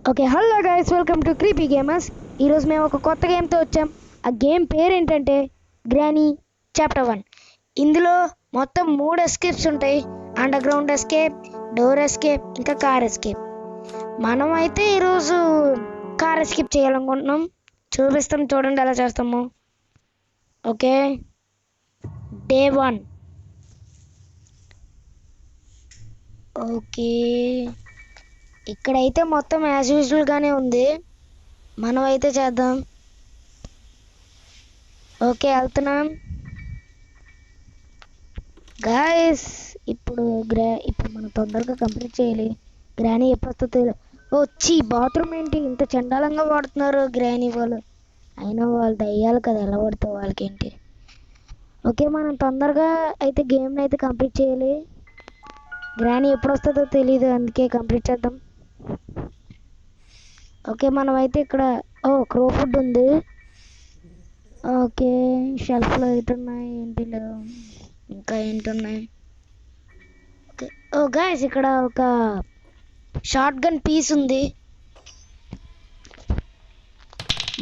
Okay hello guys welcome to creepy gamers. ఈరోజు మేము ఒక కొత్త గేమ్తో వచ్చాం. ఆ గేమ్ పేరు ఏంటంటే గ్రానీ చాప్టర్ 1. ఇందులో మొత్తం 3 ఎస్కేప్స్ ఉంటాయి. Under ground escape, door escape, ఇంకా కార్ ఎస్కేప్. మనం అయితే ఈరోజు కార్ ఎస్కేప్ చేయాలనుకుంటున్నాం. చూపిస్తాం, చూడండి ఎలా చేస్తాము. Okay, day 1. ఓకే, ఇక్కడైతే మొత్తం యాజ్ యూజువల్గానే ఉంది. మనం అయితే చేద్దాం. ఓకే, వెళ్తున్నాం గాయస్. ఇప్పుడు మనం తొందరగా కంప్లీట్ చేయాలి. గ్రానీ ఎప్పుడు వస్తుందో వచ్చి బాత్రూమ్ ఏంటి ఇంత చండాలంగా వాడుతున్నారు గ్రానీ వాళ్ళు. అయినా వాళ్ళు దయ్యాలు కదా, ఎలా పడితే వాళ్ళకి ఏంటి. ఓకే, మనం తొందరగా అయితే గేమ్ని అయితే కంప్లీట్ చేయాలి. గ్రానీ ఎప్పుడు వస్తుందో తెలియదు, అందుకే కంప్లీట్ చేద్దాం. ఓకే, మనం అయితే ఇక్కడ క్రో ఫుడ్ ఉంది. ఓకే, షెల్ఫ్లో ఏంటున్నాయి ఏంటి లేవు, ఇంకా ఏంటున్నాయి. ఓకే, గాయస్ ఇక్కడ ఒక షార్ట్ గన్ పీస్ ఉంది.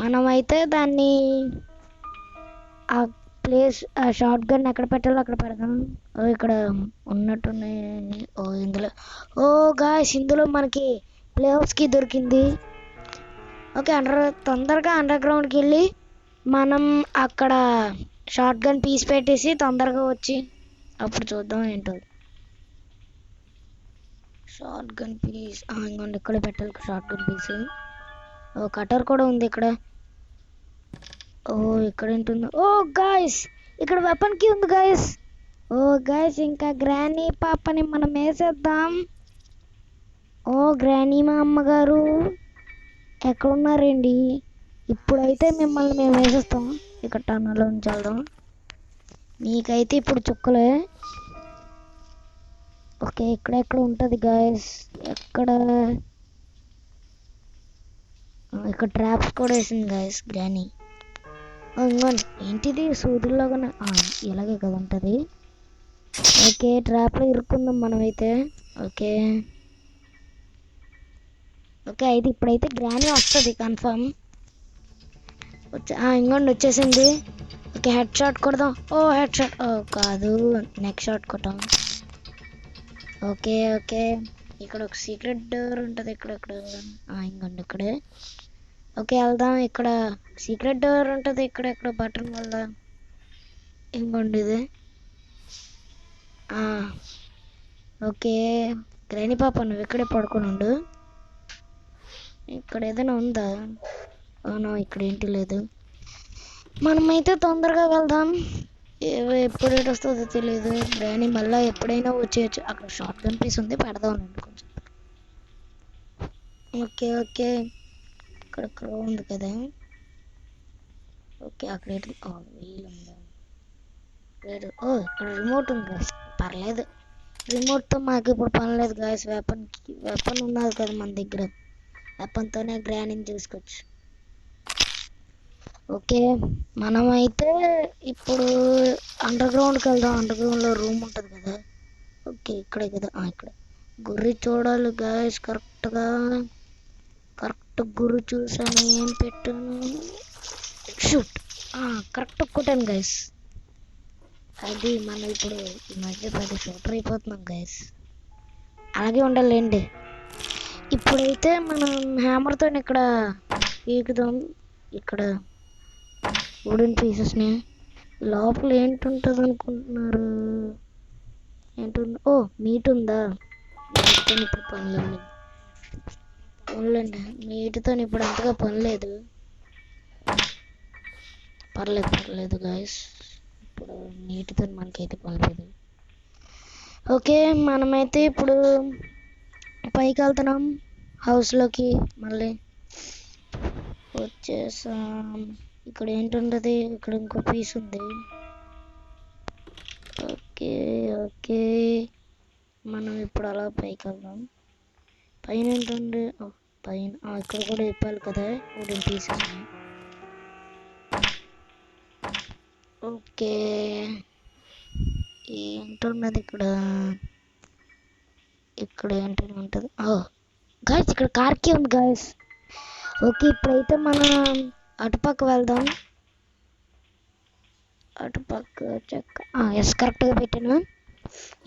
మనమైతే దాన్ని ఆ ఆ షార్ట్ గన్ ఎక్కడ పెట్టాలో అక్కడ పెడదాం. ఇక్కడ ఉన్నట్టున్నాయి. ఇందులో గాయస్ ఇందులో మనకి ప్లేయర్స్కి దొరికింది. ఓకే, తొందరగా అండర్ గ్రౌండ్కి వెళ్ళి మనం అక్కడ షార్ట్ గన్ పీస్ పెట్టేసి తొందరగా వచ్చి అప్పుడు చూద్దాం ఏంటో. షార్ట్ గన్ పీస్ ఇంకోండి ఇక్కడ పెట్టాలి షార్ట్ గన్ పీస్. కటర్ కూడా ఉంది ఇక్కడ. ఇక్కడ ఏంటుందో. గాయస్ ఇక్కడ వెపన్ కి ఉంది గాయస్. గాయస్ ఇంకా గ్రానీ పాపని మనం వేసేద్దాం. గ్రానీ మా అమ్మగారు ఎక్కడున్నారండి? ఇప్పుడైతే మిమ్మల్ని మేము వేసేస్తాం. ఇక్కడ టన్నలో ఉంచాల్దాం. మీకైతే ఇప్పుడు చుక్కలే. ఓకే, ఎక్కడ ఉంటుంది గాయస్. ఇక్కడ ట్రాప్స్ కూడా వేసింది గాయస్ గ్రానీ. ఇంకోండి ఏంటిది సూదుల్లాగానే ఇలాగే కదా ఉంటుంది. ఓకే, ట్రాప్లో ఇరుక్కుందాం మనమైతే. ఓకే అయితే ఇప్పుడైతే గ్రానీ వస్తుంది కన్ఫర్మ్. ఇంకోండి వచ్చేసింది. ఓకే, హెడ్ షాట్ కొడదాం. హెడ్ షాట్ కాదు, నెక్ షాట్ కొట్టాం. ఓకే ఇక్కడ ఒక సీక్రెట్ డోర్ ఉంటుంది. ఇంకోండి ఇక్కడే. ఓకే వెళ్దాం. ఇక్కడ సీక్రెట్ డోర్ ఉంటుంది. ఇక్కడ బటన్ వల్ల ఇంకోండి ఇది. ఓకే గ్రానీ పాప నువ్వు ఇక్కడే పడుకొని ఉండు. ఇక్కడ ఏదైనా ఉందా? ఇక్కడ ఏంటి లేదు. మనమైతే తొందరగా వెళ్దాం. ఎప్పుడు వస్తుందో తెలియదు. గ్రానీ మళ్ళీ ఎప్పుడైనా వచ్చేయచ్చు. అక్కడ షార్ట్ గన్ పీస్ ఉంది, పెడదాం అండి కొంచెం. ఓకే ఇక్కడ క్రో ఉంది కదా. ఓకే అక్కడ వీలు ఉందా? లేదు. ఇక్కడ రిమోట్ ఉంది. పర్లేదు, రిమోట్తో మాకు ఇప్పుడు పని లేదు గాయస్. వెపన్ ఉన్నది కదా మన దగ్గర. వెపన్తోనే గ్రానీని చూసుకోవచ్చు. ఓకే, మనమైతే ఇప్పుడు అండర్ గ్రౌండ్కి వెళ్దాం. అండర్ గ్రౌండ్లో రూమ్ ఉంటుంది కదా. ఓకే ఇక్కడే కదా. ఇక్కడ గుర్రి చూడాలి గాయస్. కరెక్ట్ గుర్రు చూసాను. ఏం పెట్టాను? షూట్. కరెక్ట్ కొట్టాను గైస్. అది మనం ఇప్పుడు ఈ మధ్య పెద్ద షూటర్ అయిపోతున్నాం గైస్. అలాగే ఉండాలండి. ఇప్పుడైతే మనం హ్యామర్తో ఇక్కడ పీకుదాం. ఇక్కడ వుడెన్ పీసెస్ని. లోపల ఏంటుంటుంది అనుకుంటున్నారు? ఏంటుంది? మీట్ ఉందా? మీట్తో ఇప్పుడు పనులు ఉండండి. మీట్తో ఇప్పుడు అంతగా పని లేదు. పర్లేదు గాయస్. ఇప్పుడు నీటితో మనకైతే పని లేదు. ఓకే, మనమైతే ఇప్పుడు పైకి వెళ్తున్నాం హౌస్లోకి. మళ్ళీ వచ్చేసాం. ఇక్కడ ఏంటుంటుంది? ఇక్కడ ఇంకో పీస్ ఉంది. ఓకే మనం ఇప్పుడు అలా పైకి వెళ్దాం. పైన ఏంటండి? పైన ఇక్కడ కూడా ఇప్పాలి కదా వుడెన్ పీసెస్. ఓకే ఏంటున్నది ఇక్కడ? ఇక్కడ ఏంటని ఉంటుంది. గాయస్ ఇక్కడ కార్కి ఉంది గాయస్. ఓకే ఇప్పుడైతే మనం అటుపక్క వెళ్దాం. అటుపక్క చెక్క ఎస్ కరెక్ట్గా పెట్టాను.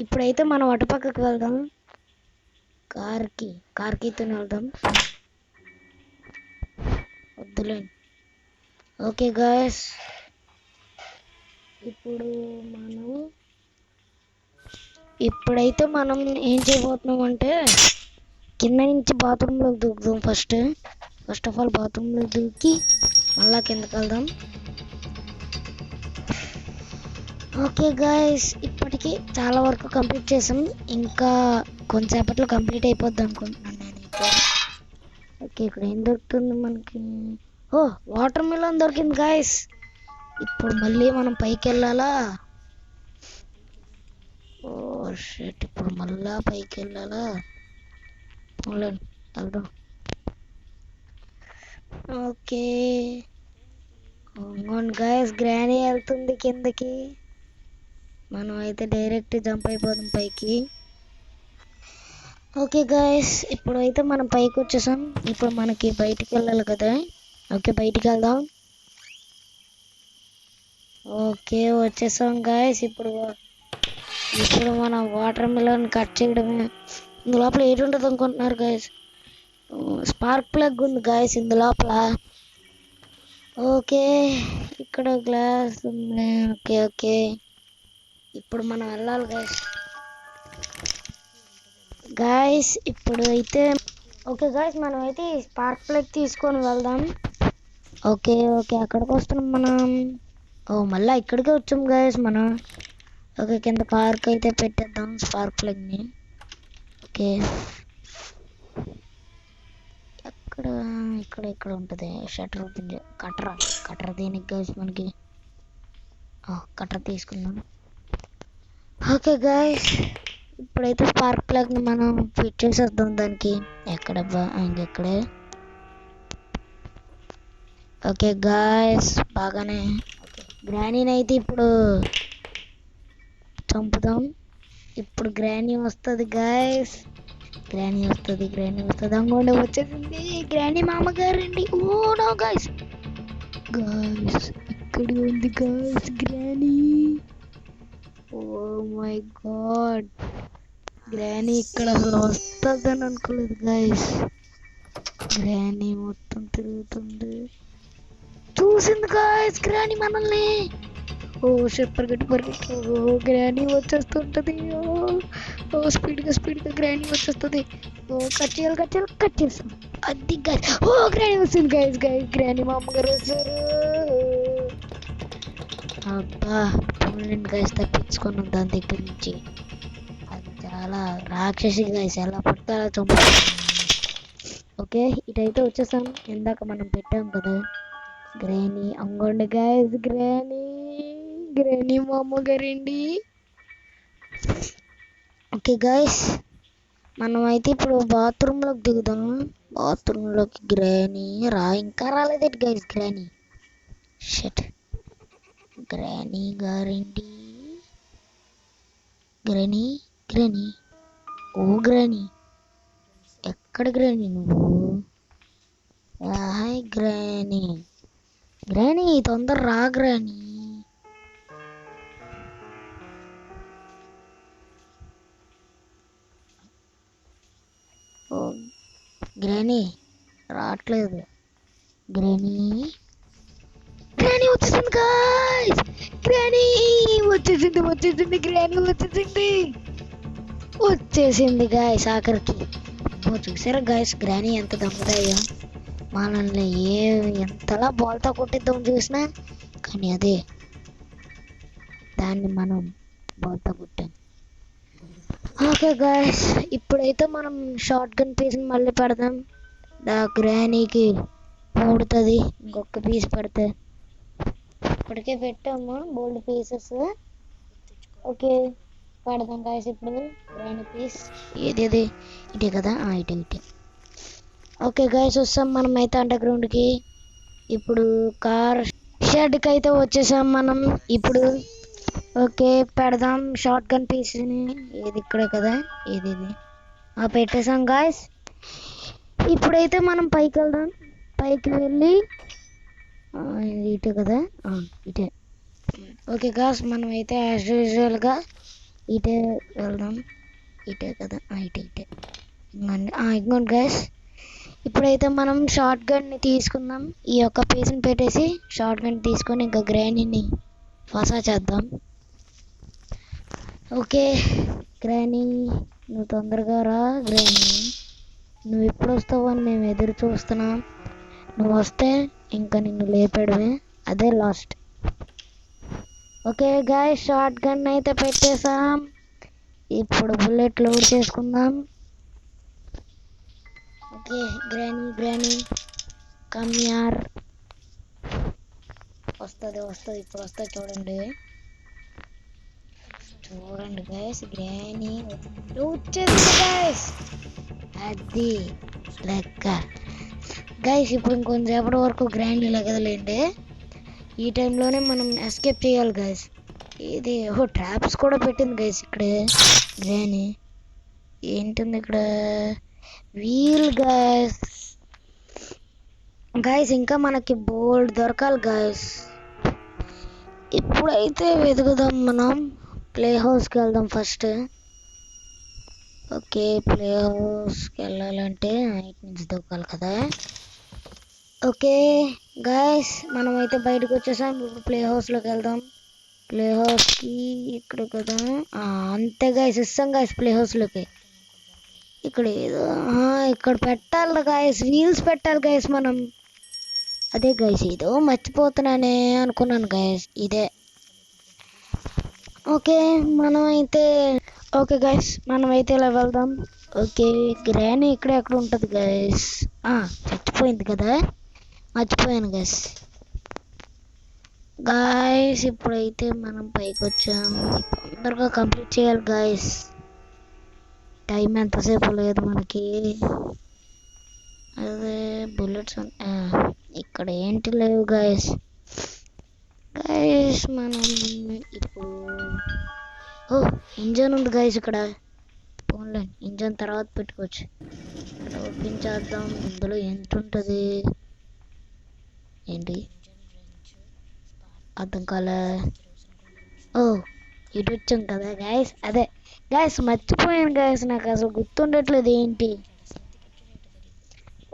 ఇప్పుడైతే మనం అటుపక్కకి వెళ్దాం. కార్కితో వెళ్దాం. వద్దులే. ఓకే గాయస్ ఇప్పుడైతే మనం ఏం చేయబోతున్నాం అంటే కింద నుంచి బాత్రూంలోకి దూకుదాం. ఫస్ట్ ఆఫ్ ఆల్ బాత్రూంలోకి దూకి మళ్ళా కిందకి వెళ్దాం. ఓకే గాయస్ ఇప్పటికి చాలా వరకు కంప్లీట్ చేసాం. ఇంకా కొంతసేపట్లో కంప్లీట్ అయిపోద్ది అనుకుంటున్నాను నేనైతే. ఓకే ఇక్కడ ఏం దొరుకుతుంది మనకి? ఓ వాటర్ మిలన్ దొరికింది గాయస్. ఇప్పుడు మళ్ళీ మనం పైకి వెళ్ళాలా? ఓ షిట్ ఇప్పుడు మళ్ళా పైకి వెళ్ళాలా? వెళ్దాం. ఓకే గాయస్ గ్రానీ వెళ్తుంది కిందకి. మనం అయితే డైరెక్ట్ జంప్ అయిపోదాం పైకి. ఓకే గాయస్ ఇప్పుడైతే మనం పైకి వచ్చేసాం. ఇప్పుడు మనకి బయటికి వెళ్ళాలి కదా. ఓకే బయటికి వెళ్దాం. ఓకే వచ్చేసాం గాయస్. ఇప్పుడు మనం వాటర్ మిలన్ కట్ చేయడమే. ఇందు లోపల ఏది ఉంటుంది అనుకుంటున్నారు గాయస్? స్పార్క్ ప్లగ్ ఉంది గాయస్ ఇందు లోపల. ఓకే ఇక్కడ గ్లాస్ ఉంది. ఓకే ఇప్పుడు మనం వెళ్ళాలి గాయస్ ఇప్పుడు అయితే ఓకే గాయస్ మనం అయితే స్పార్క్ ప్లగ్ తీసుకొని వెళ్దాం. ఓకే అక్కడికి వస్తున్నాం మనం. మళ్ళీ ఇక్కడికే వచ్చాం గాయస్ మనం. ఓకే కింద కార్కి అయితే పెట్టేద్దాం స్పార్క్ ప్లగ్ని. ఓకే ఇక్కడ ఉంటుంది షటర్ ఓపెన్ కట్టర్ దేనికి గాయస్ మనకి? కట్టర్ తీసుకుందాం. ఓకే గాయస్ ఇప్పుడైతే స్పార్క్ ప్లగ్ని మనం ఫిట్ చేసేద్దాం దానికి. ఎక్కడబ్బా ఇంకెక్కడే. ఓకే గాయస్ బాగానే గ్రానీని అయితే ఇప్పుడు చంపుదాం. ఇప్పుడు గ్రానీ వస్తుంది గాయస్. గ్రానీ వస్తుంది అనుకోండి. వచ్చేసింది గ్రానీ మామగారండి. ఓ నో గాయస్ ఇక్కడ ఉంది guys granny. Oh my god granny ఇక్కడ అసలు వస్తుందని అనుకోలేదు గాయస్. గ్రానీ మొత్తం తిరుగుతుంది. చూసింది గాయస్ గ్రానీ మనల్ని. షట్ పరిగెట్టు. గ్రానీ వచ్చేస్తుంటది. స్పీడ్గా గ్రానీ వచ్చేస్తుంది. కట్ చేస్తాం. అది గాయస్ గ్రానీ వస్తుంది గాయస్. గ్రానీ మా అమ్మగారు వచ్చారు. అబ్బా గాయస్ తప్పించుకున్నాం దాని దగ్గర నుంచి. అది చాలా రాక్షసి గాయస్. ఎలా పడితే అలా చంపుతాం. ఓకే ఇటైతే వచ్చేసాం. ఇందాక మనం పెట్టాం కదా గ్రానీ. అంగోండి గాయస్ గ్రానీ మా అమ్మగారండి. ఓకే గాయస్ మనం అయితే ఇప్పుడు బాత్రూంలోకి దిగుదాం. బాత్రూంలోకి గ్రానీ ఇంకా రాలేదేంటి గాయస్ గ్రానీ? షట్ గ్రానీ గారండి. గ్రానీ గ్రానీ ఎక్కడ గ్రానీ నువ్వు? హాయ్ గ్రానీ తొందర రా గ్రానీ. గ్రానీ రావట్లేదు. గ్రానీ వచ్చేసింది గాయ్స్. గ్రానీ వచ్చేసింది గాయ్స్ ఆఖరికి. చూసారా గాయ్స్ గ్రానీ ఎంత దమ్ముదాయో. మనల్ని ఎంతలా బాల్తో కొట్టిద్దాం చూసినా కానీ అదే దాన్ని మనం బాల్తో కొట్టాం. ఓకే గాయస్ ఇప్పుడైతే మనం షార్ట్ గన్ పీస్ని మళ్ళీ పెడదాం. గ్రానీకి మూడుతుంది ఇంకొక పీస్ పెడితే. ఇప్పటికే పెట్టాము బోల్డ్ పీసెస్. ఓకే పెడదాం గాయస్ ఇప్పుడు గ్రానీ పీస్. ఏది ఇటే కదా? ఇటే. ఓకే గాయస్ వస్తాం మనం అయితే అండర్ గ్రౌండ్కి. ఇప్పుడు కార్ షెడ్కి అయితే వచ్చేసాం మనం ఇప్పుడు. ఓకే పెడదాం షార్ట్ గన్ పీస్ని. ఏది ఇక్కడే కదా? ఏది పెట్టేసాం గాయస్. ఇప్పుడైతే మనం పైకి వెళ్దాం. పైకి వెళ్ళి ఇటే కదా, ఇటే. ఓకే గాస్, మనం అయితే యాజ్ యూజువల్గా ఇటే వెళ్దాం. ఇటే కదా, ఇటే ఇటే. ఇదిగోండి గాస్, ఇప్పుడైతే మనం షార్ట్ గన్ని తీసుకుందాం. ఈ యొక్క పీస్ని పెట్టేసి షార్ట్ గన్ తీసుకొని ఇంకా గ్రానీని ఫసా చేద్దాం. ఓకే గ్రానీ, నువ్వు తొందరగా రా. గ్రానీ, నువ్వు ఎప్పుడు వస్తావు అని మేము ఎదురు చూస్తున్నాం. నువ్వు వస్తే ఇంకా నిన్ను లేపడమే, అదే last. Okay guys, short gun అయితే పెట్టేసాం. ఇప్పుడు బుల్లెట్ లోడ్ చేసుకుందాం. ఓకే గ్రానీ కమ్ యార్. వస్తుంది ఇప్పుడు వస్తుంది, చూడండి గాయస్. గ్రానీ వచ్చేసింది గాయస్, అది లెక్క. గాయస్ ఇప్పుడు ఇంకొంచెంసేపటి వరకు గ్రానీ లెగదలేండి. ఈ టైంలోనే మనం ఎస్కేప్ చేయాలి గాయస్. ఇది ట్రాప్స్ కూడా పెట్టింది గాయస్ ఇక్కడ గ్రానీ. ఏంటుంది ఇక్కడ? Wheel guys. గాయస్ ఇంకా మనకి బోల్డ్ దొరకాలి గాయస్. ఇప్పుడైతే వెతుకుదాం, మనం ప్లే హౌస్కి వెళ్దాం ఫస్ట్. ఓకే, ప్లే హౌస్కి వెళ్ళాలంటే నైట్ నుంచి దొరకాలి కదా. ఓకే గాయస్, మనమైతే బయటకు వచ్చేసాం. ఇప్పుడు ప్లే హౌస్లోకి వెళ్దాం. ప్లే హౌస్కి ఇక్కడ కదా, అంతే గాయస్, ఇస్తాం గాయస్ ప్లే హౌస్లోకి. ఇక్కడ ఏదో ఇక్కడ పెట్టాలి గాయస్, వీల్స్ పెట్టాలి గాయస్ మనం. అదే గాయస్, ఏదో మర్చిపోతున్నానే అనుకున్నాను గాయస్, ఇదే. ఓకే గాయస్, మనమైతే ఇలా వెళ్దాం. ఓకే గ్రానీ ఇక్కడ ఎక్కడ ఉంటుంది గాయస్? చచ్చిపోయింది కదా, మర్చిపోయాను గాయస్. గాయస్ ఇప్పుడైతే మనం పైకి వచ్చాం. తొందరగా కంప్లీట్ చేయాలి గాయస్, టైం ఎంతసేపు లేదు మనకి. అదే బుల్లెట్స్ ఇక్కడ ఏంటి లేవు గాయస్. మనం ఇప్పుడు ఇంజన్ ఉంది గాయస్ ఇక్కడ. ఫోన్లే, ఇంజన్ తర్వాత పెట్టుకోవచ్చు. ఇక్కడ ఓపెన్ చేద్దాం. ఇందులో ఎంత ఉంటుంది ఏంటి అర్థం కాలే. ఇటు వచ్చాం కదా గాయస్. అదే గాయస్, మర్చిపోయాను గాయస్, నాకు అసలు గుర్తుండట్లేదు ఏంటి.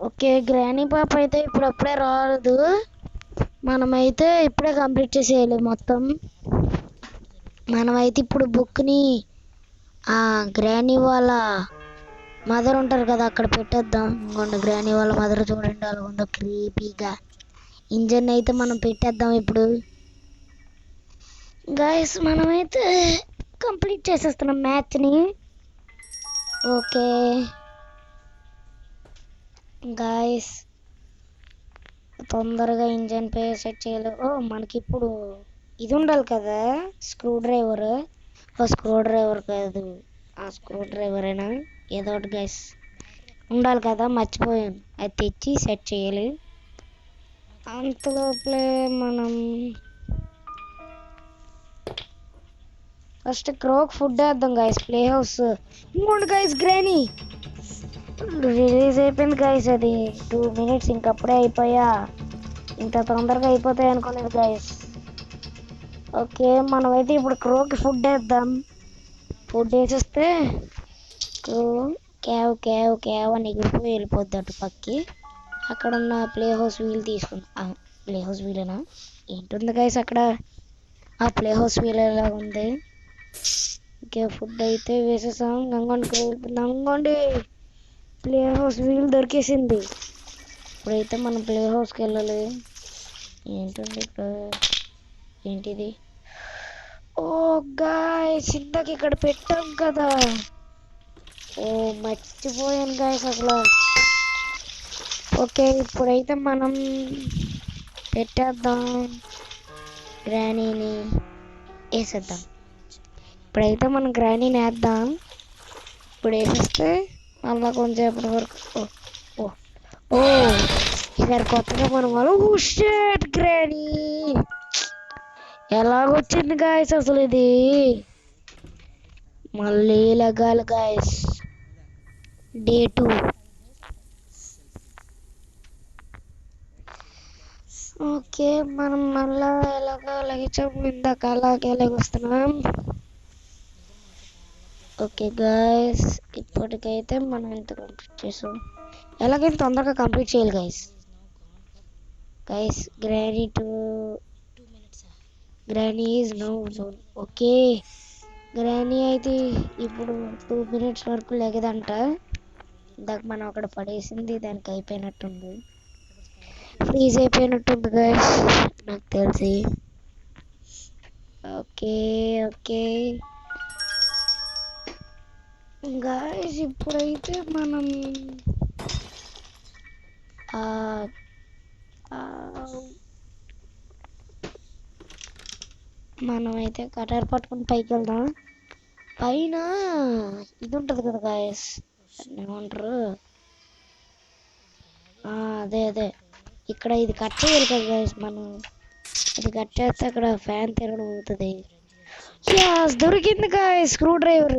ఓకే గ్రానీ పాప అయితే ఇప్పుడు అప్పుడే రాదు, మనమైతే ఇప్పుడే కంప్లీట్ చేసేయాలి మొత్తం. మనమైతే ఇప్పుడు బుక్ని గ్రానీ వాళ్ళ మదర్ ఉంటారు కదా అక్కడ పెట్టేద్దాం. ఇంకొండ గ్రానీ వాళ్ళ మదర్ చూడండి అలా ఉందో క్రీపీగా. ఇంజన్ అయితే మనం పెట్టేద్దాం ఇప్పుడు. గాయస్ మనమైతే కంప్లీట్ చేసేస్తున్నాం మ్యాచ్ని. ఓకే గాయస్, తొందరగా ఇంజన్ పే సెట్ చేయాలి. మనకి ఇప్పుడు ఇది ఉండాలి కదా, స్క్రూ డ్రైవర్ కాదు, స్క్రూ డ్రైవరేనా ఏదో ఒకటి గైస్ ఉండాలి కదా, మర్చిపోయాను. అది తెచ్చి సెట్ చేయాలి. అంతలోపలే మనం ఫస్ట్ క్రోక్ ఫుడ్ వేద్దాం గైస్. ప్లే హౌస్ ఇంకోండి గైస్, గ్రానీ రిలీజ్ అయిపోయింది గైస్. అది 2 minutes ఇంకప్పుడే అయిపోయా. ఇంత తొందరగా అయిపోతాయి అనుకోలేదు గైస్. ఓకే మనమైతే ఇప్పుడు క్రోకి ఫుడ్ వేద్దాం. ఫుడ్ వేసేస్తే క్రో క్యావ్ అని ఎగిరిపోయి వెళ్ళిపోద్ది అటు పక్కి. అక్కడ ఉన్న ప్లే హౌస్ వీల్ తీసుకుందాం. ప్లే హౌస్ వీలేనా ఏంటుంది గైస్ అక్కడ? ప్లే హౌస్ వీల్ ఎలా ఉంది. ఓకే ఫుడ్ అయితే వేసేసాం. నంగోండి ప్లే హౌస్ వీల్ దొరికేసింది. ఇప్పుడైతే మనం ప్లే హౌస్కి వెళ్ళాలి. ఏంటండి ఇక్కడ, ఏంటిది? గాయ్స్ ఇందాక ఇక్కడ పెట్టాం కదా, మర్చిపోయాను గాయ్స్ అసలు. ఓకే ఇప్పుడైతే మనం పెట్టేద్దాం, గ్రానీని వేసేద్దాం. ఇప్పుడైతే మనం గ్రానీని వేద్దాం. ఇప్పుడు వేసేస్తే మళ్ళా కొంచెంసేపటి వరకు ఇక్కడ కొత్తగా మనం షట్ గ్రానీ ఎలాగొచ్చింది గాయస్ అసలు. ఇది మళ్ళీ లగాలి గాయస్. డే 2 ఓకే, మనం మళ్ళా ఎలాగో లగించాము, ఇందాక అలాగే లెగొస్తున్నాం. ఓకే గాయస్, ఇప్పటికైతే మనం ఎంత కంప్లీట్ చేసాం. ఎలాగైనా తొందరగా కంప్లీట్ చేయాలి guys. Granny is no zone. Okay, granny అయితే ఇప్పుడు 2 minutes వరకు లేగదంట. ఇందాక మనం అక్కడ పడేసింది దానికి అయిపోయినట్టుంది, ఫ్రీజ్ అయిపోయినట్టుంది గైస్ నాకు తెలిసి. ఓకే ఓకే గాయస్, ఇప్పుడైతే మనం ఆ మనమైతే కటార్ పట్టుకుని పైకి వెళ్దాం. పైన ఇది ఉంటుంది కదా గాయస్, ఏమంటారు, అదే అదే ఇక్కడ ఇది కట్ చేయాలి కదా గాయస్. మనం ఇది కట్ చేస్తే అక్కడ ఫ్యాన్ తిరగడం అవుతుంది. దొరికింది గాయస్ స్క్రూ డ్రైవర్.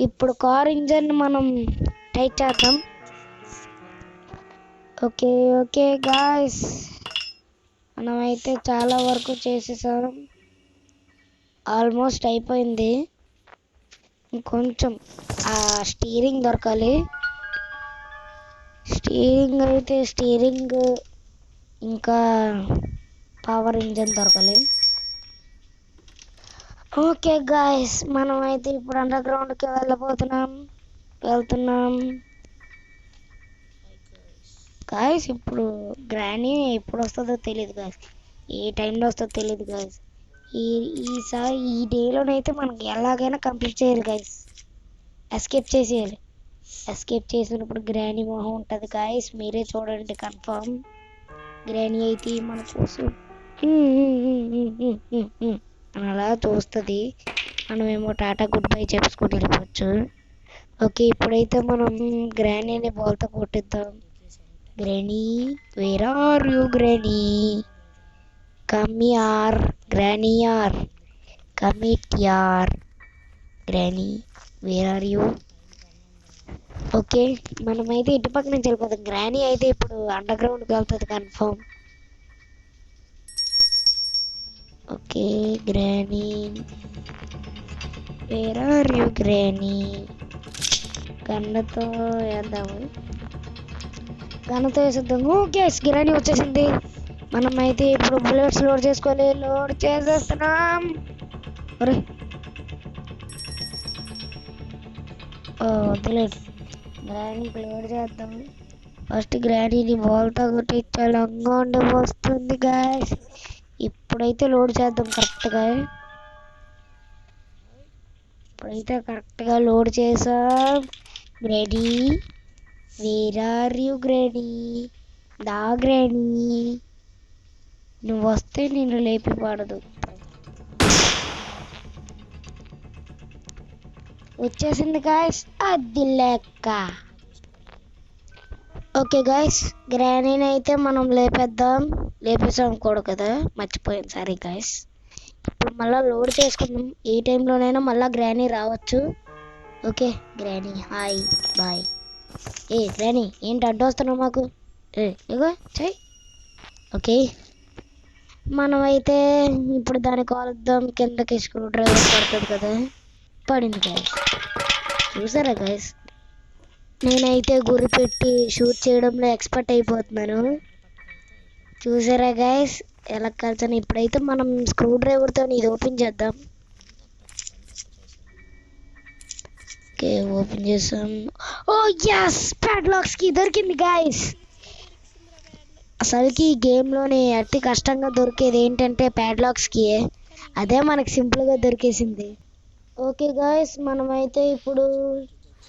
ఇప్పుడు కార్ ఇంజన్ మనం టైట్ చేద్దాం. ఓకే ఓకే గాయస్, మనమైతే చాలా వరకు చేసేసాం, ఆల్మోస్ట్ అయిపోయింది. ఇంకొంచెం ఆ స్టీరింగ్ దొరకాలి. స్టీరింగ్ ఇంకా పవర్ ఇంజన్ దొరకాలి. ఓకే గాయస్, మనం అయితే ఇప్పుడు అండర్ గ్రౌండ్కి వెళ్తున్నాం గాయస్. ఇప్పుడు గ్రానీ ఎప్పుడు వస్తుందో తెలియదు గాయస్, ఏ టైంలో వస్తుందో తెలియదు గాయస్. ఈసారి ఈ డేలోనైతే మనకి ఎలాగైనా కంప్లీట్ చేయాలి గాయస్. ఎస్కేప్ చేసేయాలి. ఎస్కేప్ చేసినప్పుడు గ్రానీ మొహం ఉంటుంది గాయస్, మీరే చూడండి. కన్ఫర్మ్ గ్రానీ అయితే మన కోసం అని అలా చూస్తుంది. మనమేమో టాటా గుడ్ బై చెప్పుకొని వెళ్ళిపోవచ్చు. ఓకే, ఇప్పుడైతే మనం గ్రానీని బాల్తో కొట్టిద్దాం. Granny, where are you granny? Come యార్ గ్రానీ, యార్ కమ్ ఇట్ యార్ granny, where are you? Okay, మనమైతే ఇటు పక్క నుంచి వెళ్ళిపోతాం. గ్రానీ అయితే ఇప్పుడు అండర్ గ్రౌండ్కి వెళ్తుంది confirm. Okay granny, where are you granny? గన్నతో వేద్దాము, గన్నతో వేసేద్దాము. ఓకే, గ్రానీ వచ్చేసింది. మనమైతే ఇప్పుడు బుల్లెట్స్ లోడ్ చేసుకోవాలి. లోడ్ చేసేస్తున్నాం. వద్దులేదు, గ్రానీకి లోడ్ చేద్దాం. ఫస్ట్ గ్రానీని బాల్తో కొట్టించే లంగా ఉండి వస్తుంది గాయస్. ఇప్పుడైతే లోడ్ చేద్దాం కరెక్ట్గా. ఇప్పుడైతే కరెక్ట్గా లోడ్ చేసాం. Granny, where are you granny? దా గ్రానీ, నువ్వు వస్తే నేను లేపి పడదు. వచ్చేసింది గాయస్, అది లెక్క. ఓకే గాయస్, గ్రానీని అయితే మనం లేపేసాం కూడా కదా, మర్చిపోయాను, సారీ గాయస్. ఇప్పుడు మళ్ళీ లోడ్ చేసుకుందాం. ఏ టైంలోనైనా మళ్ళీ గ్రానీ రావచ్చు. Okay granny, hi bye. Granny ఏంటి అడ్డొస్తున్నావు మాకు? ఇగో చెయ్యి. ఓకే, మనమైతే ఇప్పుడు దాన్ని కాలుద్దాం. కిందకి స్క్రూ డ్రైవర్ పడుతుంది కదా, పడింది గాయస్. చూసారా గాయస్, నేనైతే గురి పెట్టి షూట్ చేయడంలో ఎక్స్పర్ట్ అయిపోతున్నాను. చూసారా గాయస్ ఎలా కలిసాను. ఇప్పుడైతే మనం స్క్రూ డ్రైవర్తో ఇది ఓపెన్ చేద్దాం. ఓకే, ఓపెన్ చేసాం. ఓ యస్, ప్యాడ్లాక్స్కి దొరికింది గాయస్. అసలుకి ఈ గేమ్లోనే అతి కష్టంగా దొరికేది ఏంటంటే ప్యాడ్లాక్స్కి, అదే మనకి సింపుల్గా దొరికేసింది. ఓకే గాయస్, మనమైతే ఇప్పుడు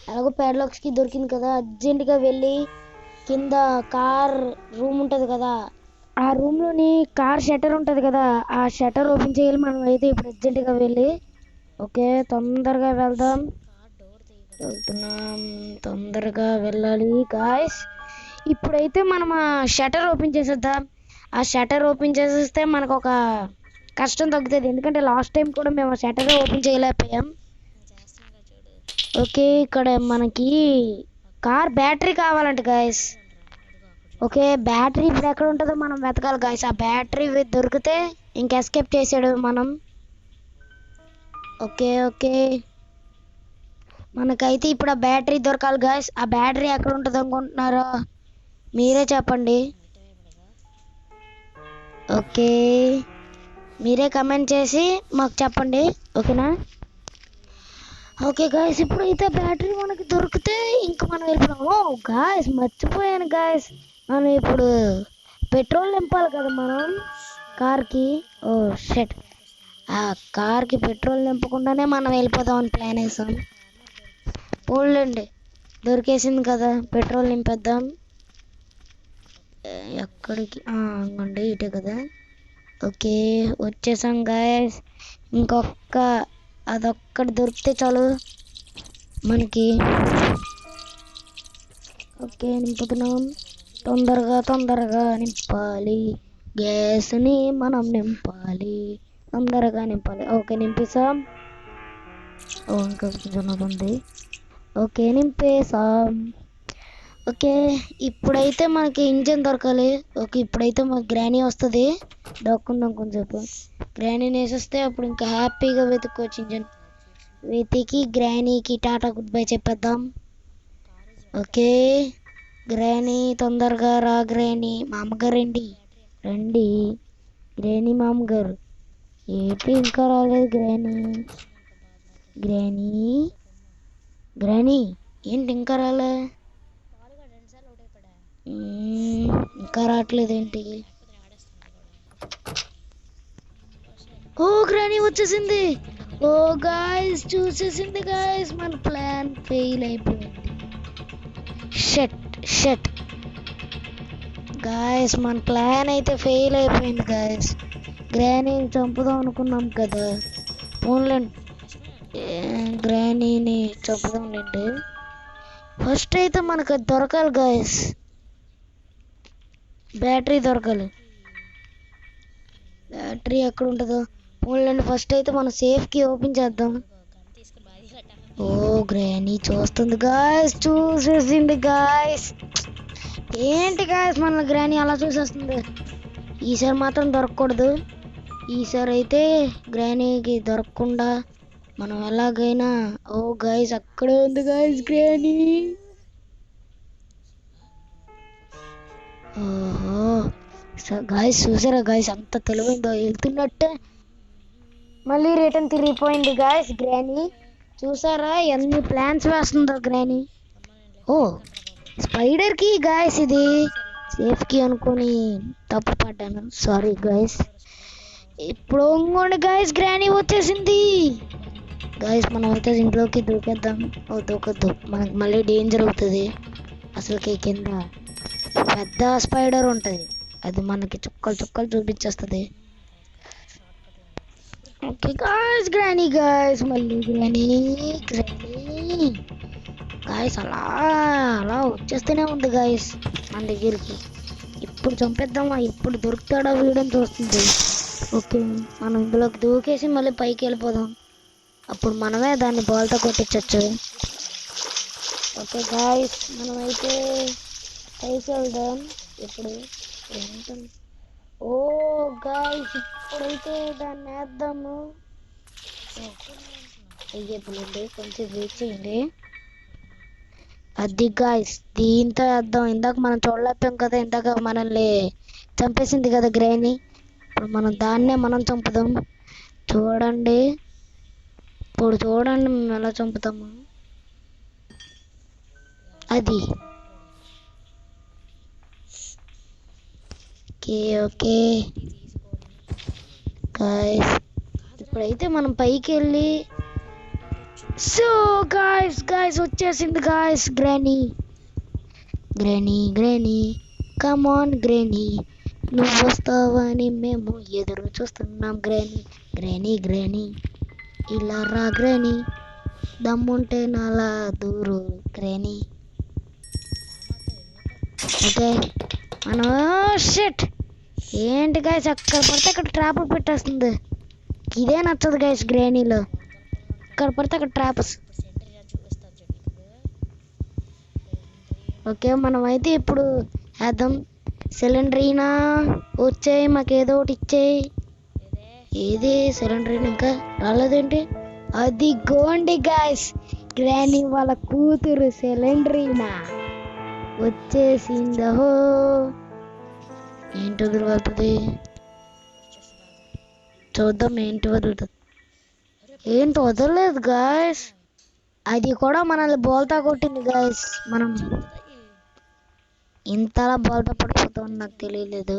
అలాగో ప్యాడ్లాక్స్కి దొరికింది కదా, అర్జెంటుగా వెళ్ళి కింద కార్ రూమ్ ఉంటుంది కదా, ఆ రూమ్లోని కార్ షట్టర్ ఉంటుంది కదా, ఆ షట్టర్ ఓపెన్ చేయాలి. మనం అయితే ఇప్పుడు అర్జెంటుగా వెళ్ళి, ఓకే తొందరగా వెళ్తున్నాం, తొందరగా వెళ్ళాలి గాయస్. ఇప్పుడైతే మనం ఆ షట్టర్ ఓపెన్ చేసేద్దాం. ఆ షట్టర్ ఓపెన్ చేసేస్తే మనకు ఒక కష్టం తగ్గుతుంది, ఎందుకంటే లాస్ట్ టైం కూడా మేము షట్టర్ ఓపెన్ చేయలేకపోయాం. ఓకే, ఇక్కడ మనకి కార్ బ్యాటరీ కావాలంట గాయస్. ఓకే బ్యాటరీ ఇప్పుడు ఎక్కడ ఉంటుందో మనం వెతకాలి గాయస్. ఆ బ్యాటరీ దొరికితే ఇంక ఎస్కేప్ చేసాడు మనం. ఓకే ఓకే మనకైతే ఇప్పుడు ఆ బ్యాటరీ దొరకాలి గాయస్. ఆ బ్యాటరీ ఎక్కడ ఉంటుంది అనుకుంటున్నారో మీరే చెప్పండి. ఓకే మీరే కమెంట్ చేసి మాకు చెప్పండి, ఓకేనా? ఓకే గాయస్ ఇప్పుడైతే బ్యాటరీ మనకి దొరికితే ఇంక మనం వెళ్ళిపోయాము. గాయస్ మర్చిపోయాను గాయస్, మనం ఇప్పుడు పెట్రోల్ నింపాలి కదా మనం కార్కి. ఓ షెట్, ఆ కార్కి పెట్రోల్ నింపకుండానే మనం వెళ్ళిపోదాం అని ప్లాన్ వేసాం. పోన్లేండి, దొరికేసింది కదా, పెట్రోల్ నింపేద్దాం. ఎక్కడికి అండి ఇటే కదా. ఓకే వచ్చేసాం గాయస్. ఇంకొక అదొక్కటి దొరికితే చాలు మనకి. ఓకే నింపుతున్నాం, తొందరగా తొందరగా నింపాలి, గ్యాస్ని మనం నింపాలి, తొందరగా నింపాలి. ఓకే నింపేసాం. ఇంకా కొంచెం ఉంది. ఓకే నింపేసాం. ఓకే ఇప్పుడైతే మనకి ఇంజన్ దొరకాలి. ఓకే ఇప్పుడైతే మనకి గ్రానీ వస్తుంది, దక్కుందాం కొంచెంసేపు. గ్రానీని వేసేస్తే అప్పుడు ఇంకా హ్యాపీగా వెతుక్కోవచ్చు ఇంజన్. వెతికి గ్రానీకి టాటా గుడ్ బై చెప్పేద్దాం. ఓకే గ్రానీ తొందరగా రా, గ్రానీ మా అమ్మగారు రండి రండి, గ్రానీ మా అమ్మగారు ఏంటి ఇంకా రాలేదు గ్రానీ. గ్రానీ గ్రానీ ఏంటి ఇంకా రాలే, ఇంకా రావట్లేదు ఏంటి? ఓ గ్రానీ వచ్చేసింది. ఓ గాయస్ చూసేసింది గాయస్, మన ప్లాన్ ఫెయిల్ అయిపోయింది. షట్ షట్ గాయస్, మన ప్లాన్ అయితే ఫెయిల్ అయిపోయింది గాయస్. గ్రానీని చంపుదాం అనుకున్నాం కదా, పోన్లేండి గ్రానీని చంపుదాంలేండి. ఫస్ట్ అయితే మనకు అది దొరకాలి గాయస్, బ్యాటరీ దొరకాలి. బ్యాటరీ ఎక్కడ ఉంటుందో పోన్లేండి, ఫస్ట్ అయితే మనం సేఫ్కి ఓపెన్ చేద్దాం. ఓ గ్రానీ చూస్తుంది గాయస్, చూసేసింది గాయస్. ఏంటి గాయస్ మన గ్రానీ అలా చూసేస్తుంది. ఈసారి మాత్రం దొరకకూడదు. ఈసారి అయితే గ్రానీకి దొరకకుండా మనం ఎలాగైనా. ఓ గాయస్ అక్కడే ఉంది గాయస్ గ్రానీ. ఓహో గాయస్ చూసారా గాయస్, అంత తెలివైందో, వెళ్తున్నట్టే మళ్ళీ రిటర్న్ తిరిగిపోయింది గాయస్ గ్రానీ. చూసారా ఎన్ని ప్లాన్స్ వేస్తుందో గ్రానీ. ఓ స్పైడర్ కి గాయస్, ఇది సేఫ్ కి అనుకొని తప్పు పడ్డాను, సారీ గాయస్. ఇప్పుడు ఇంకోండి గాయస్ గ్రానీ వచ్చేసింది. గాయస్ మనం అయితే ఇంట్లోకి దూకేద్దాం. ఓ దూకొద్దు, మనకు మళ్ళీ డేంజర్ అవుతుంది. అసలుకి కింద పెద్ద స్పైడర్ ఉంటుంది, అది మనకి చుక్కలు చుక్కలు చూపించేస్తుంది. ఓకే గాయస్ గ్రానీ గాయస్, మళ్ళీ గ్రానీ గ్రానీ గాయస్ అలా అలా వచ్చేస్తూనే ఉంది గాయస్ మన దగ్గరికి. ఇప్పుడు చంపేద్దామా, ఇప్పుడు దొరుకుతాడా వీడని చూస్తుంది. ఓకే మనం ఇందులోకి దూకేసి మళ్ళీ పైకి వెళ్ళిపోదాం, అప్పుడు మనమే దాన్ని బాల్తో కొట్టించవచ్చు. ఓకే గాయస్ మనమైతే పైకి వెళ్దాం ఇప్పుడు. ఓ గాయస్ ఇప్పుడైతే దాన్ని వేద్దాము. అయ్యేపులండి కొంచెం వెయిట్ చేయండి. అది గాయస్ దీంతో వేద్దాం. ఇందాక మనం చూడలేపాం కదా, ఇందాక మనల్ని చంపేసింది కదా గ్రానీ, ఇప్పుడు మనం దాన్నే మనం చంపుదాం. చూడండి ఇప్పుడు చూడండి మేము ఎలా చంపుతాము. అది ఓకే ఓకే గాయస్ ఇప్పుడైతే మనం పైకి వెళ్ళి. సో గాయస్ గాయస్ వచ్చేసింది guys granny. Granny granny come on granny, నువ్వు వస్తావని మేము ఎదురు చూస్తున్నాం గ్రానీ. గ్రానీ గ్రానీ ఇలా రా గ్రానీ, దమ్ముంటే నాలా దూరు గ్రానీ. ఓకే మనం షిట్ ఏంటి గాయస్ అక్కడ పడితే అక్కడ ట్రాప్ పెట్టేస్తుంది. ఇదే నచ్చదు గాయస్ గ్రానీలో, ఇక్కడ పడితే అక్కడ ట్రాప్స్. ఓకే మనం అయితే ఇప్పుడు వేద్దాం. సిలిండరీనా వచ్చాయి, మాకేదో ఒకటి ఇచ్చేయి. ఏది సిలిండర్ ఇంకా రాలేదేంటి? అది గోండి గాయస్, గ్రానీ వాళ్ళ కూతురు సిలిండరీనా వచ్చేసిందహో. ఏంటి వదులుతుంది, చూద్దాం ఏంటి వదులుతుంది. ఏంటి వదలలేదు గాయస్, అది కూడా మనల్ని బోల్తా కొట్టింది గాయస్. మనం ఇంతలా బోల్తా పడిపోతాం నాకు తెలియలేదు.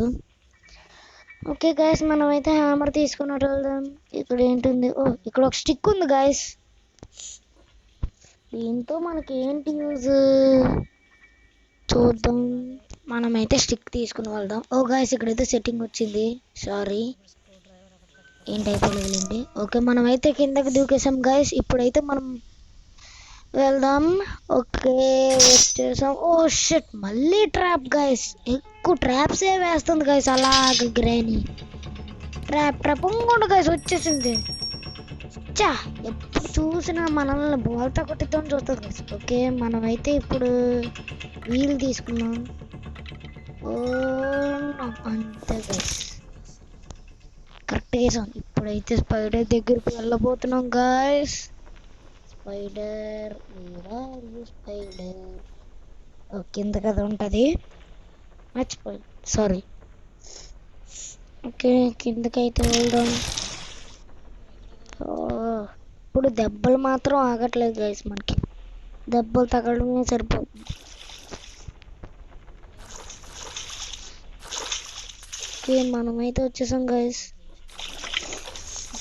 ఓకే గాయస్, మనమైతే హ్యామర్ తీసుకున్నట్టు వెళ్దాం. ఇక్కడ ఏంటుంది? ఓ ఇక్కడ ఒక స్టిక్ ఉంది గాయస్, దీంతో మనకి ఏంటి యూజ్ చూద్దాం. మనమైతే స్టిక్ తీసుకుని వెళ్దాం. ఓ గాయస్ ఇక్కడైతే సెట్టింగ్ వచ్చింది, సారీ ఏంటైతే లేదండి. ఓకే మనమైతే కిందకి దూకేసాం గాయస్, ఇప్పుడైతే మనం వెళ్దాం. ఓకే వచ్చేసాం. ఓ షిట్, మళ్ళీ ట్రాప్ గాయస్, ఎక్కువ ట్రాప్స్ ఏ వేస్తుంది గాయస్. అలాగే గ్రానీ ట్రాప్ ఇంకోటి గాయస్ వచ్చేసింది. చా ఎప్పుడు చూసినా మనల్ని బోల్తా కొట్టిద్దాం చూస్తుంది గాయస్. ఓకే మనమైతే ఇప్పుడు వీల్ తీసుకున్నాం. ఓ అంతే గాయస్, కరెక్ట్ వేసాం. ఇప్పుడైతే స్పైడర్ దగ్గరికి వెళ్ళబోతున్నాం గాయస్. స్పైడర్ స్పైడర్ కింద కదా ఉంటుంది, మర్చిపోయి సారీ. ఓకే కిందకైతే వెళ్దాం. ఇప్పుడు దెబ్బలు మాత్రం ఆగట్లేదు గైస్, మనకి దెబ్బలు తగలడమే సరిపోతుంది. ఓకే మనమైతే వచ్చేసాం గైస్.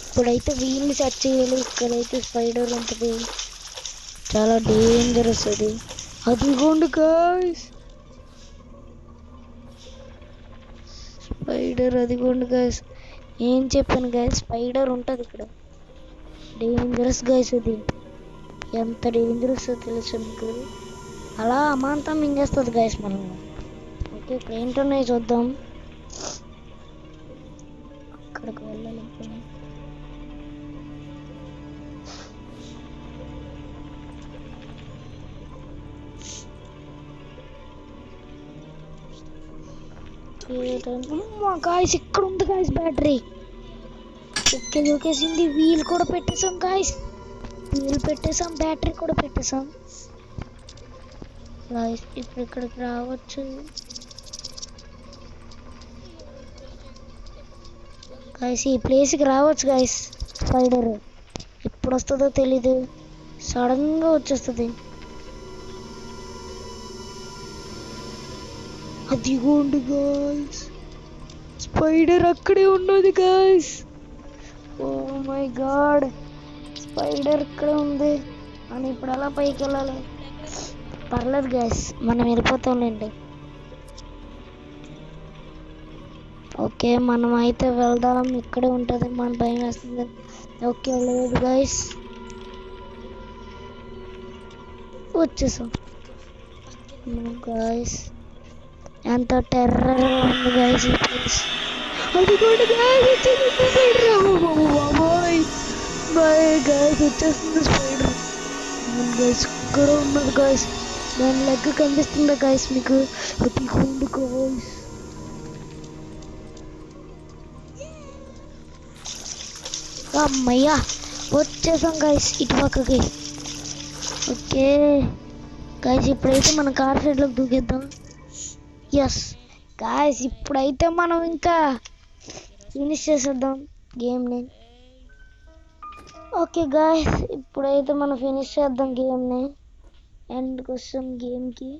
ఇప్పుడైతే వీల్ని సెట్ చేయాలి. ఇక్కడైతే స్పైడర్ ఉంటుంది, చాలా డేంజరస్ అది. అదిగోండి గాయస్ స్పైడర్, అదిగోండి గాయస్. ఏం చెప్పాను గాయస్, స్పైడర్ ఉంటుంది ఇక్కడ, డేంజరస్ గాయస్. అది ఎంత డేంజరస్ తెలుసు మీకు, అలా అమాంతం మింగేస్తుంది గాయస్ మనం. ఓకే ఇక్కడ ఏంటున్నాయి చూద్దాం. అక్కడికి వెళ్ళాలి. గాయస్ ఇక్కడ ఉంది గాయస్ బ్యాటరీ. ఓకే దూకేసింది. వీల్ కూడా పెట్టేసాం గాయస్, వీల్ పెట్టేసాం, బ్యాటరీ కూడా పెట్టేసాం గాయస్. ఇప్పుడు ఇక్కడికి రావచ్చు గాయస్, ఈ ప్లేస్కి రావచ్చు గాయస్. స్పైడర్ ఎప్పుడు వస్తుందో తెలీదు, సడన్గా వచ్చేస్తుంది. అదిగోండి గాయ్స్, స్పైడర్ అక్కడే ఉన్నది guys. Oh my god, spider ఇక్కడే ఉంది. మనం ఇప్పుడు అలా పైకి వెళ్ళాలి. పర్లేదు గాయ్స్, మనం వెళ్ళిపోతాంలేండి. ఓకే మనం అయితే వెళ్దాం, ఇక్కడే ఉంటుంది, మన భయం వేస్తుంది. ఓకే వెళ్ళలేదు గాయ్స్, వచ్చేసాం గాయ్స్. ఎంత టెర్రర్ ఉంది గాయ్స్ ఈ ప్లేస్. అది కూడా గాయ్స్ వచ్చేస్తుంది స్పైడర్ గాయ్స్. ఇక్కడ ఉన్నది గాయ్స్, దాని లెగ్ కనిపిస్తుందా గాయ్స్ మీకు? అది గుండు గాయ్స్. అమ్మయ్యా వచ్చేసాం గాయ్స్ ఇటు పక్కకి. ఓకే గాయ్స్ ఇప్పుడైతే మన కార్ సైడ్లోకి దూకేద్దాం. ఎస్ గాయ్స్ ఇప్పుడైతే మనం ఇంకా ఫినిష్ చేసేద్దాం గేమ్ని. ఓకే గాయ్స్ ఇప్పుడైతే మనం ఫినిష్ చేద్దాం గేమ్ని. ఎండ్కి వస్తాం గేమ్కి,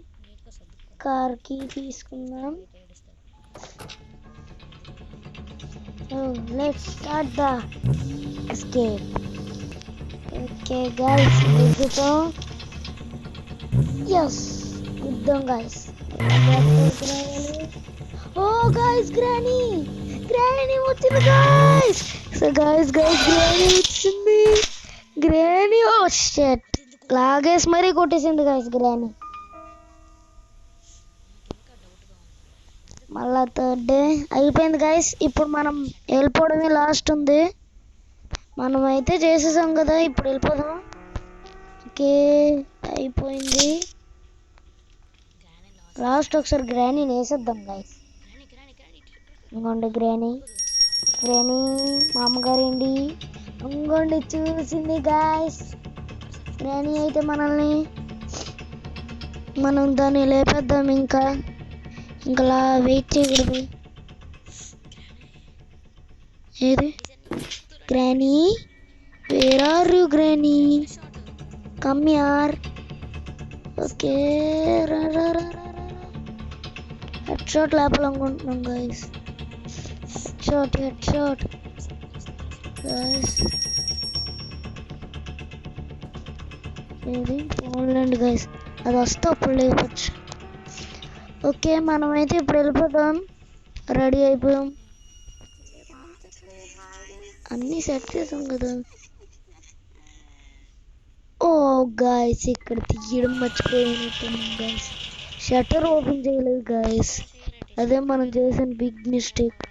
కార్కి తీసుకుందాం. Let's start the escape. Okay guys దిగుతాం. ఎస్ ఇద్దాం గాయ్స్. ఓ గాయ్స్ గ్రానీ వచ్చింది గాయ్స్. సో గాయ్స్ గ్రానీ వచ్చింది. గ్రానీ ఓ షట్, లాగేసి మరీ కొట్టేసింది గాయ్స్ గ్రానీ. మళ్ళా థర్డ్ డే అయిపోయింది గాయ్స్. ఇప్పుడు మనం వెళ్ళిపోవడమే లాస్ట్ ఉంది. మనం అయితే చేసేసాం కదా, ఇప్పుడు వెళ్ళిపోదాం. ఓకే అయిపోయింది. లాస్ట్ ఒకసారి గ్రానీని వేసేద్దాం గాయ్స్. ఇంకోండి గ్రానీ మా అమ్మగారు ఏంటి ఇంకోండి చూసింది గాయస్. గ్రానీ అయితే మనం దాన్ని లేపేద్దాం. ఇంకలా వెయిట్ చేయకూడదు. ఏది granny, where are you granny, come here. Okay head shot లేపాలనుకుంటున్నాం గైస్. Head shot guys. ఏది పోన్లేండి గైస్, అది వస్తే అప్పుడు లేపచ్చు. ఓకే మనమైతే ఇప్పుడు వెళ్ళిపోతాం. రెడీ అయిపోయాం, అన్నీ సెట్ చేసాం కదా. ఓ గాయస్ ఇక్కడ తీయడం మర్చిపోయినట్టుంది గాయస్. షట్టర్ ఓపెన్ చేయలేదు గాయస్, అదే మనం చేసిన big mistake.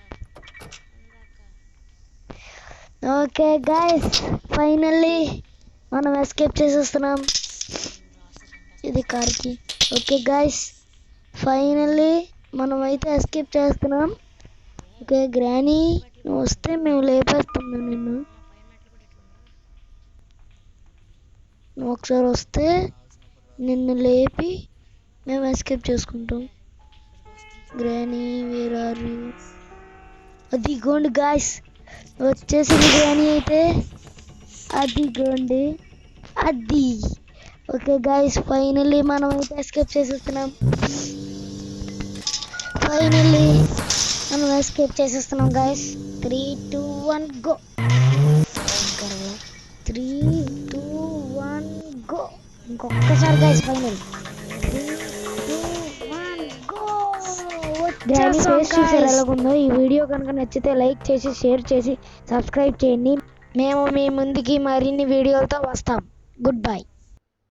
Okay guys finally మనం ఎస్కేప్ చేసేస్తున్నాం ఇది కార్కి. ఓకే గాయస్ ఫైనల్లీ మనం అయితే ఎస్కేప్ చేస్తున్నాం. ఓకే గ్రానీ నువ్వు వస్తే మేము లేపేస్తున్నాం నిన్ను. నువ్వు ఒకసారి వస్తే నిన్ను లేపి మేము ఎస్కేప్ చేసుకుంటాం. Granny where are you. అదిగోండి గాయస్ వచ్చేసింది గ్రానీ అయితే, అదిగోండి అది. ఓకే గాయస్ ఫైనల్లీ మనం అయితే ఎస్కేప్ చేసేస్తున్నాం. Guys 3, 2, 1 go. 3, 2, 1 గో. ఇంకొకసారి guys final 3, 2, 1 go. Granny face చూసారు ఎలాగుందో. ఈ వీడియో కనుక నచ్చితే లైక్ చేసి షేర్ చేసి సబ్స్క్రైబ్ చేయండి. మేము మీ ముందుకి మరిన్ని వీడియోలతో వస్తాం. Good bye.